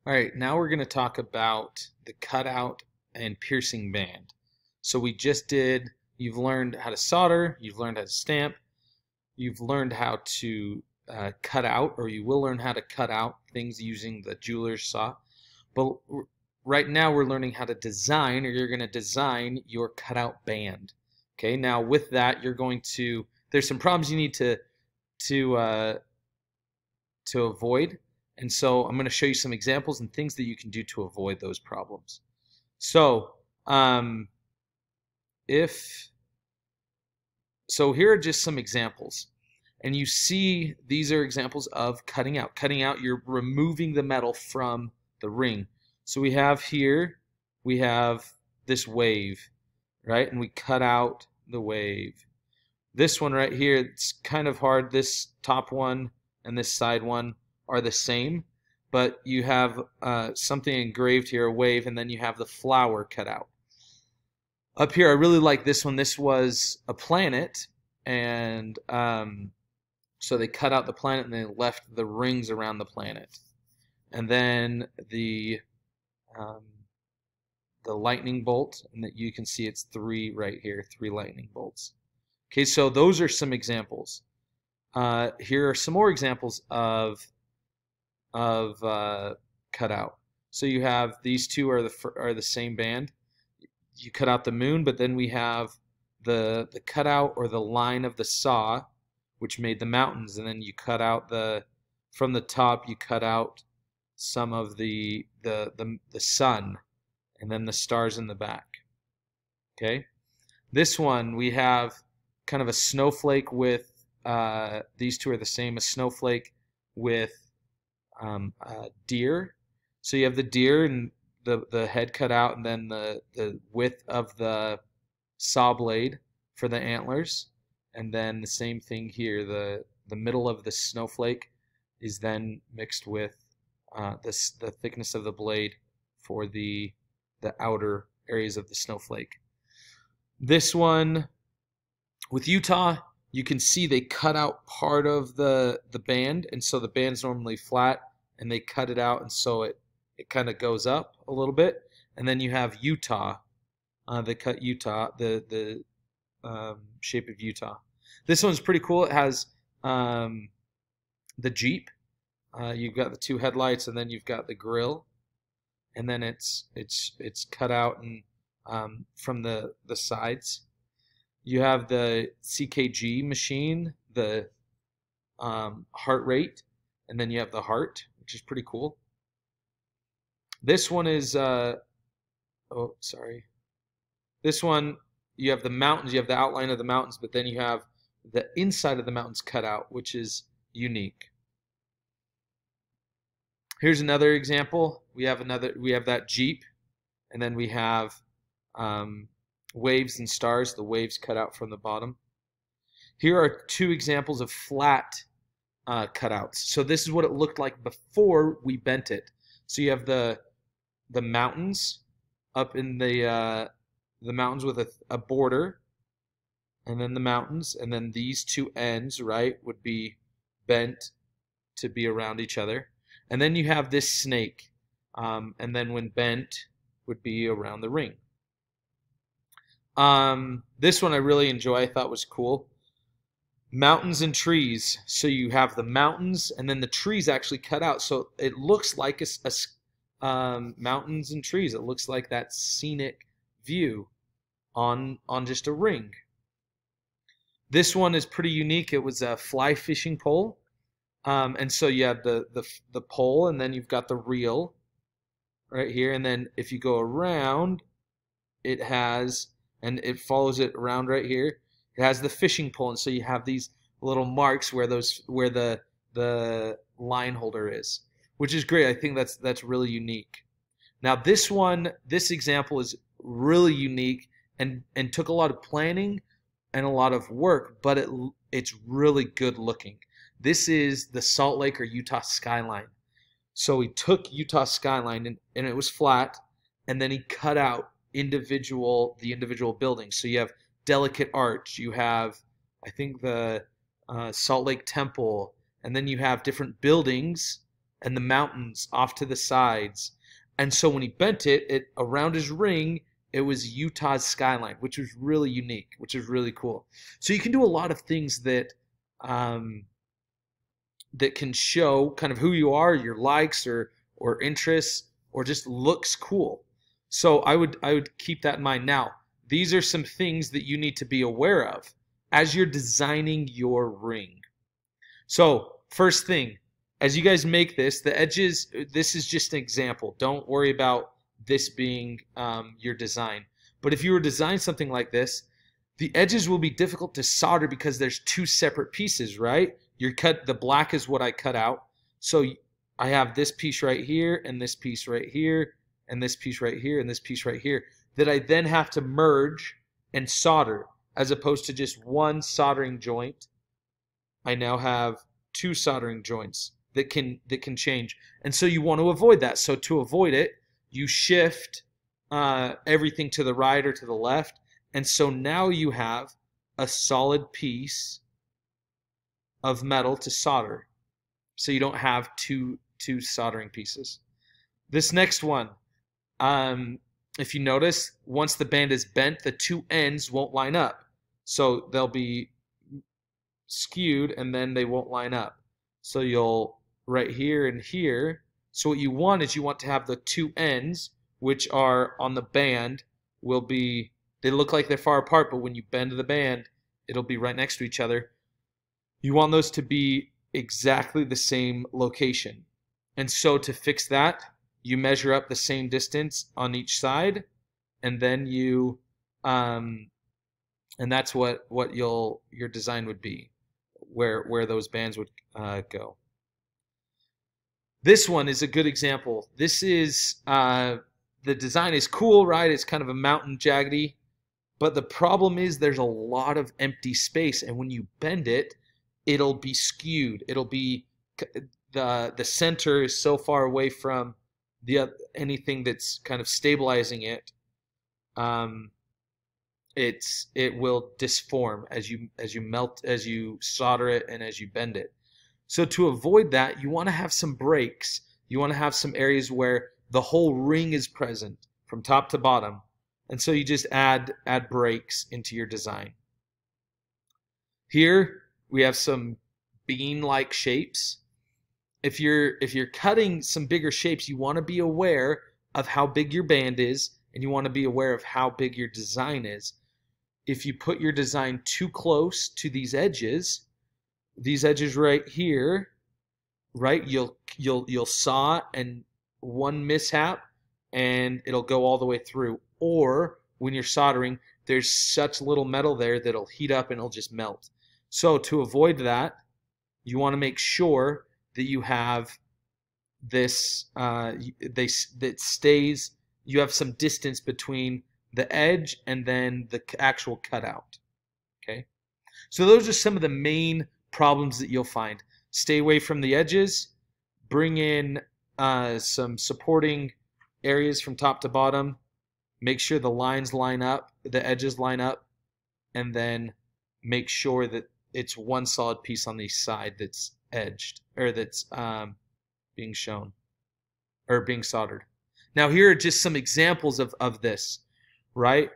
All right, now we're going to talk about the cutout and piercing band. So you've learned how to solder, you've learned how to stamp, you've learned how to cut out, or you will learn how to cut out things using the jeweler's saw. But right now we're learning how to design, or you're going to design your cutout band. Okay, now with that, there's some problems you need to avoid. And so I'm going to show you some examples and things that you can do to avoid those problems. So here are just some examples. And you see these are examples of cutting out. Cutting out, you're removing the metal from the ring. So we have this wave, right? And we cut out the wave. This one right here, it's kind of hard. This top one and this side one are the same, but you have something engraved here, a wave, and then you have the flower cut out. Up here, I really like this one. This was a planet, and so they cut out the planet and they left the rings around the planet. And then the lightning bolt, and that you can see it's 3 right here, 3 lightning bolts. Okay, so those are some examples. Here are some more examples of cutout. So you have these two are the same band. You cut out the moon, but then we have the cutout or the line of the saw, which made the mountains, and then you cut out from the top. You cut out some of the sun, and then the stars in the back. Okay, this one we have kind of a snowflake with. These two are the same. A snowflake with a deer. So you have the deer and the head cut out, and then the width of the saw blade for the antlers, and then the same thing here. The middle of the snowflake is then mixed with the thickness of the blade for the outer areas of the snowflake. This one with Utah, you can see they cut out part of the band, and so the band's normally flat, and they cut it out, and so it kind of goes up a little bit. And then you have Utah. They cut Utah, the shape of Utah. This one's pretty cool. It has the Jeep. You've got the 2 headlights, and then you've got the grill, and then it's cut out and from the sides. You have the CKG machine, the heart rate, and then you have the heart, which is pretty cool. This one is, This one, you have the mountains, you have the outline of the mountains, but then you have the inside of the mountains cut out, which is unique. Here's another example. We have that Jeep, and then we have waves and stars, the waves cut out from the bottom. Here are 2 examples of flat cutouts. So this is what it looked like before we bent it. So you have the mountains up in the mountains with a border, and then the mountains, and then these 2 ends, right, would be bent to be around each other. And then you have this snake, and then when bent would be around the ring. This one I really enjoy. I thought was cool. Mountains and trees. So you have the mountains, and then the trees actually cut out. So it looks like mountains and trees. It looks like that scenic view on just a ring. This one is pretty unique. It was a fly fishing pole, and so you have the pole, and then you've got the reel right here, and then if you go around, it has. And it follows it around right here. It has the fishing pole, and so you have these little marks where the line holder is, which is great. I think that's really unique. Now this example is really unique and took a lot of planning and a lot of work, but it's really good looking. This is the Salt Lake or Utah Skyline. So he took Utah Skyline and it was flat, and then he cut out the individual buildings. So you have Delicate Arch, you have I think the Salt Lake Temple, and then you have different buildings and the mountains off to the sides. And so when he bent it around his ring, it was Utah's skyline, which was really unique, which is really cool. So you can do a lot of things that that can show kind of who you are, your likes or interests, or just looks cool. So I would keep that in mind. Now, these are some things that you need to be aware of as you're designing your ring. So first thing, as you guys make this, the edges, this is just an example. Don't worry about this being your design. But if you were to design something like this, the edges will be difficult to solder because there's two separate pieces, right? The black is what I cut out. So I have this piece right here, and this piece right here, and this piece right here, and this piece right here that I then have to merge and solder, as opposed to just one soldering joint. I now have two soldering joints that can change. And so you want to avoid that. So to avoid it, you shift everything to the right or to the left. And so now you have a solid piece of metal to solder. So you don't have two soldering pieces. This next one, if you notice, once the band is bent, the two ends won't line up. So they'll be skewed and then they won't line up. So you'll right here and here. So what you want is you want to have the two ends, which are on the band, will be, they look like they're far apart, but when you bend the band, it'll be right next to each other. You want those to be exactly the same location. And so to fix that, you measure up the same distance on each side, and then you, and that's what your design would be, where those bands would go. This one is a good example. This is, the design is cool, right? It's kind of a mountain jaggedy, but the problem is there's a lot of empty space, and when you bend it, it'll be skewed. It'll be, the center is so far away from anything that's kind of stabilizing it. It will disform as you solder it and as you bend it. So to avoid that, you want to have some breaks. You want to have some areas where the whole ring is present from top to bottom. And so you just add breaks into your design. Here we have some bean-like shapes. If you're cutting some bigger shapes, you want to be aware of how big your band is, and you want to be aware of how big your design is. If you put your design too close to these edges right here, right, you'll saw, and one mishap and it'll go all the way through. Or when you're soldering, there's such little metal there that it'll heat up and it'll just melt. So to avoid that, you want to make sure that you have this that stays, you have some distance between the edge and then the actual cutout. Okay, so those are some of the main problems that you'll find. Stay away from the edges, bring in some supporting areas from top to bottom, make sure the lines line up, the edges line up, and then make sure that it's one solid piece on the side that's edged, or that's being shown, or being soldered. Now here are just some examples of this, right?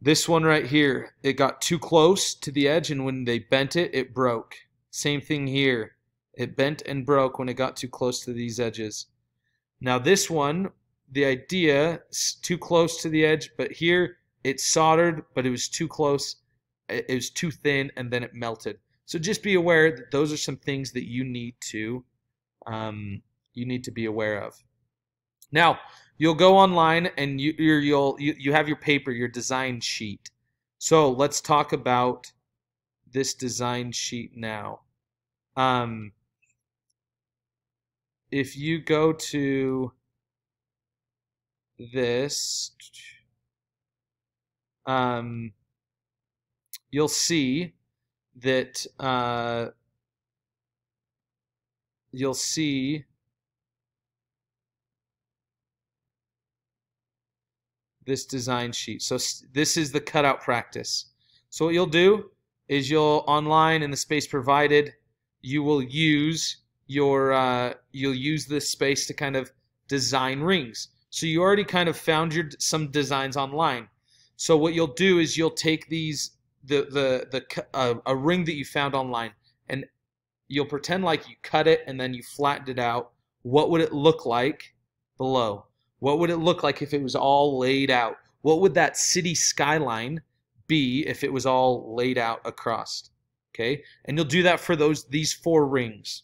This one right here, it got too close to the edge, and when they bent it, it broke. Same thing here. It bent and broke when it got too close to these edges. Now this one, the idea is too close to the edge, but here it soldered, but it was too close. It was too thin, and then it melted. So just be aware that those are some things that you need to be aware of. Now you'll go online and you have your paper, your design sheet. So let's talk about this design sheet now. If you go to this, you'll see that this design sheet. So this is the cutout practice. So what you'll do is you'll online in the space provided, you will use you'll use this space to kind of design rings. So you already kind of found some designs online. So what you'll do is you'll take a ring that you found online, and you'll pretend like you cut it and then you flattened it out. What would it look like below? What would it look like if it was all laid out? What would that city skyline be if it was all laid out across? Okay, and you'll do that for these 4 rings.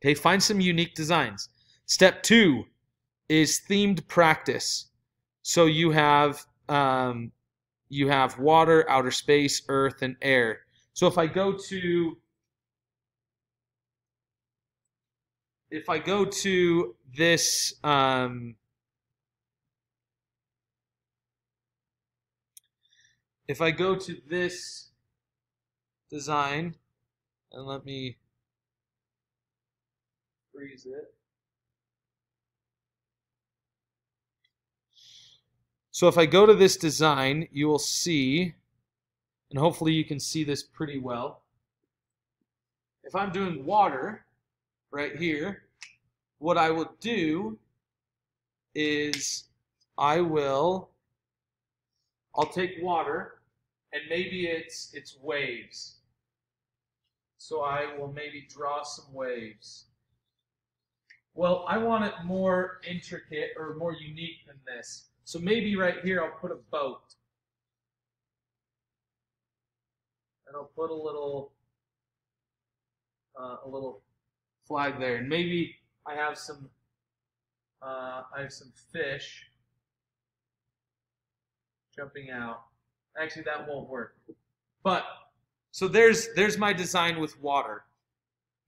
Okay, find some unique designs. Step 2 is themed practice. So you have water, outer space, earth, and air. So if I go to this if I go to this design, and let me freeze it. So if I go to this design, you will see, and hopefully you can see this pretty well. If I'm doing water right here, what I will do is I'll take water, and maybe it's waves. So I will maybe draw some waves. Well, I want it more intricate or more unique than this. So maybe right here I'll put a boat. And I'll put a little flag there. And maybe I have some fish jumping out. Actually, that won't work. But so there's my design with water.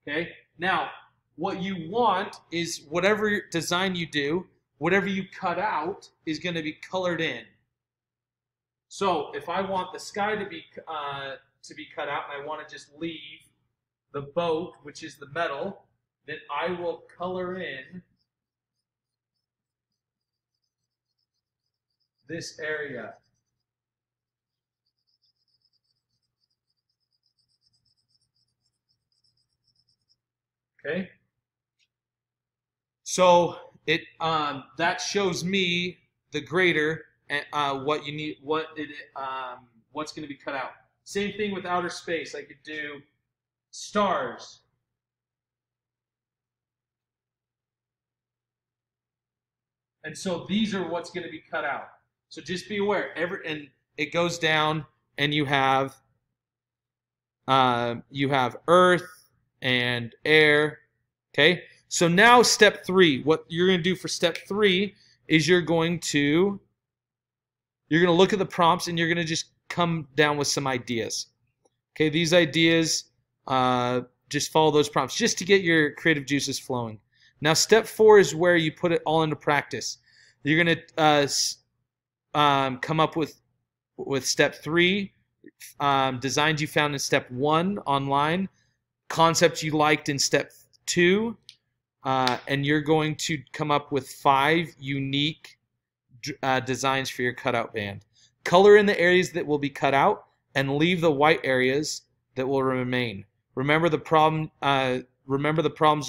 Okay? Now, what you want is whatever design you do, whatever you cut out is going to be colored in. So if I want the sky to be cut out, and I want to just leave the boat, which is the metal, then I will color in this area. Okay? So that shows me the greater what you need, what's going to be cut out. Same thing with outer space. I could do stars. And so these are what's going to be cut out. So just be aware. And it goes down, and you have earth and air. Okay. So now step 3. What you're going to do for step 3 is you're going to look at the prompts, and you're going to just come down with some ideas. Okay. These ideas, just follow those prompts just to get your creative juices flowing. Now, step 4 is where you put it all into practice. You're going to come up with step 3, designs you found in step 1 online, concepts you liked in step 2, and you're going to come up with 5 unique designs for your cutout band. Color in the areas that will be cut out, and leave the white areas that will remain. Remember the problems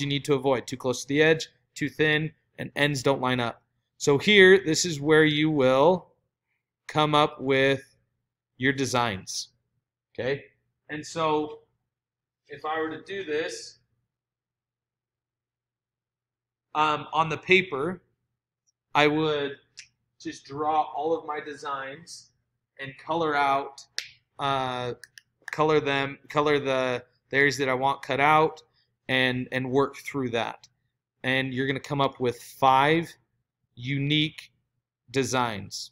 you need to avoid: too close to the edge, too thin, and ends don't line up. So here, this is where you will come up with your designs. Okay? And so if I were to do this on the paper, I would just draw all of my designs and color the areas that I want cut out, and work through that. And you're going to come up with 5 unique designs.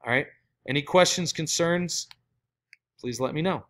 All right? Any questions, concerns? Please let me know.